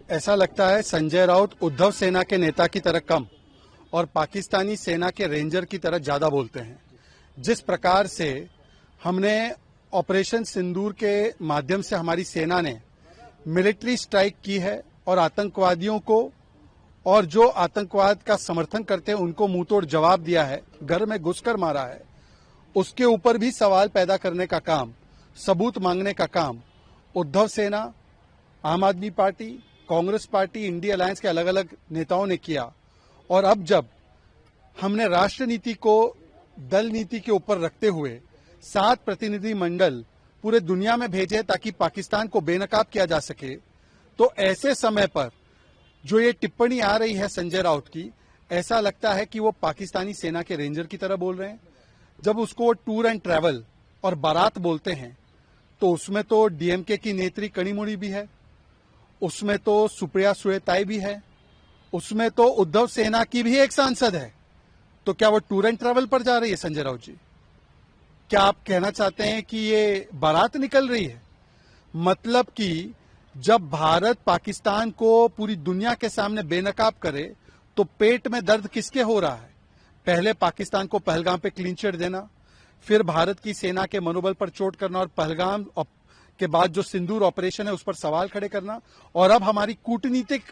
ऐसा लगता है संजय राउत उद्धव सेना के नेता की तरह कम और पाकिस्तानी सेना के रेंजर की तरह ज्यादा बोलते हैं। जिस प्रकार से हमने ऑपरेशन सिंदूर के माध्यम से हमारी सेना ने मिलिट्री स्ट्राइक की है और आतंकवादियों को और जो आतंकवाद का समर्थन करते हैं उनको मुंहतोड़ जवाब दिया है, घर में घुसकर मारा है, उसके ऊपर भी सवाल पैदा करने का काम, सबूत मांगने का काम उद्धव सेना, आम आदमी party, Congress party, India alliance के अलग अलग नेताओं ने किया। और अब जब हमने राष्ट्र नीति को दल नीति के ऊपर रखते हुए 7 प्रतिनिधि मंडल पूरे दुनिया में भेजे ताकि पाकिस्तान को बेनकाब किया जा सके, तो ऐसे समय पर जो ये टिप्पणी आ रही है संजय राउत की, ऐसा लगता है कि वो पाकिस्तानी सेना के रेंजर की तरह बोल रहे हैं। जब उसको टूर एंड ट्रैवल और बारात बोलते हैं तो उसमें तो डीएमके की नेत्री कनिमोळी भी है, उसमें तो सुप्रिया सुळे भी है, उसमें तो उद्धव सेना की भी एक सांसद है। तो क्या वो टूर एंड ट्रैवल पर जा रही है संजय राउत जी? क्या आप कहना चाहते हैं कि ये बारात निकल रही है? मतलब कि जब भारत पाकिस्तान को पूरी दुनिया के सामने बेनकाब करे तो पेट में दर्द किसके हो रहा है? पहले पाकिस्तान को पहलगाम पे क्लीन चिट देना, फिर भारत की सेना के मनोबल पर चोट करना और पहलगाम के बाद जो सिंदूर ऑपरेशन है उस पर सवाल खड़े करना, और अब हमारी कूटनीतिक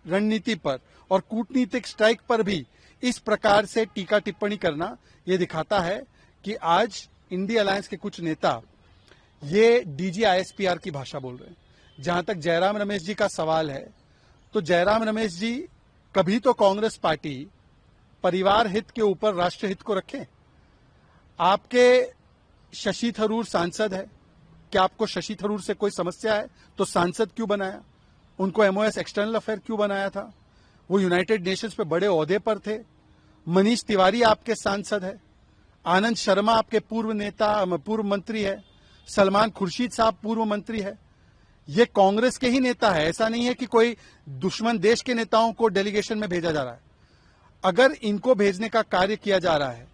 रणनीति पर और कूटनीतिक स्ट्राइक पर भी इस प्रकार से टीका टिप्पणी करना, ये दिखाता है कि आज इंडिया अलायंस के कुछ नेता ये डीजीआईएसपीआर की भाषा बोल रहे हैं। जहां तक जयराम रमेश जी का सवाल है, तो जयराम रमेश जी, कभी तो कांग्रेस पार्टी परिवार हित के ऊपर राष्ट्र हित को रखें। आपके शशि थरूर सांसद है, क्या आपको शशि थरूर से कोई समस्या है तो सांसद क्यों बनाया? उनको एमओएस एक्सटर्नल अफेयर क्यों बनाया था? वो यूनाइटेड नेशंस पे बड़े ओहदे पर थे। मनीष तिवारी आपके सांसद है, आनंद शर्मा आपके पूर्व नेता, पूर्व मंत्री है, सलमान खुर्शीद साहब पूर्व मंत्री है। ये कांग्रेस के ही नेता है, ऐसा नहीं है कि कोई दुश्मन देश के नेताओं को डेलीगेशन में भेजा जा रहा है। अगर इनको भेजने का कार्य किया जा रहा है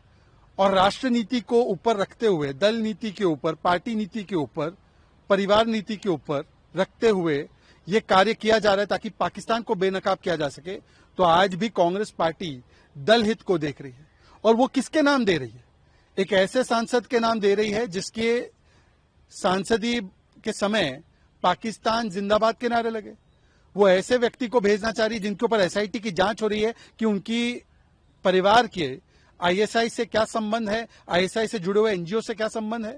और राष्ट्र नीति को ऊपर रखते हुए, दल नीति के ऊपर, पार्टी नीति के ऊपर, परिवार नीति के ऊपर रखते हुए ये कार्य किया जा रहा है ताकि पाकिस्तान को बेनकाब किया जा सके, तो आज भी कांग्रेस पार्टी दल हित को देख रही है। और वो किसके नाम दे रही है? एक ऐसे सांसद के नाम दे रही है जिसके सांसदी के समय पाकिस्तान जिंदाबाद के नारे लगे। वो ऐसे व्यक्ति को भेजना चाह रही है जिनके ऊपर एसआईटी की जांच हो रही है कि उनकी परिवार के आईएसआई से क्या संबंध है, आईएसआई से जुड़े हुए एनजीओ से क्या संबंध है।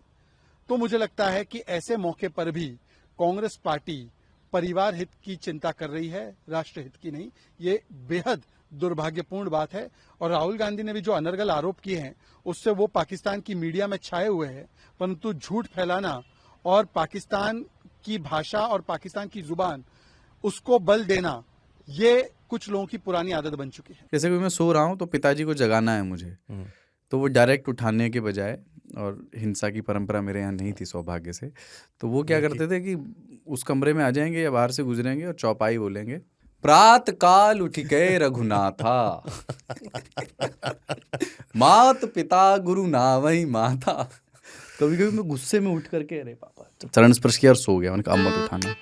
तो मुझे लगता है कि ऐसे मौके पर भी कांग्रेस पार्टी परिवार हित की चिंता कर रही है, राष्ट्र हित की नहीं। ये बेहद दुर्भाग्यपूर्ण बात है। और राहुल गांधी ने भी जो अनर्गल आरोप किए हैं उससे वो पाकिस्तान की मीडिया में छाए हुए हैं, परंतु झूठ फैलाना और पाकिस्तान की भाषा और पाकिस्तान की जुबान उसको बल देना, ये कुछ लोगों की पुरानी आदत बन चुकी है। जैसे कि मैं सो रहा हूँ तो पिताजी को जगाना है मुझे, तो वो डायरेक्ट उठाने के बजाय, और हिंसा की परंपरा मेरे यहाँ नहीं थी सौभाग्य से, तो वो क्या करते थे कि उस कमरे में आ जाएंगे या बाहर से गुजरेंगे और चौपाई बोलेंगे, प्रात काल उठ गए रघुनाथा मात पिता गुरु नावई माता। कभी कभी मैं गुस्से में उठ करके अरे पापा चरण स्पर्श किया और सो गया। मैंने कहा अब मत उठाना।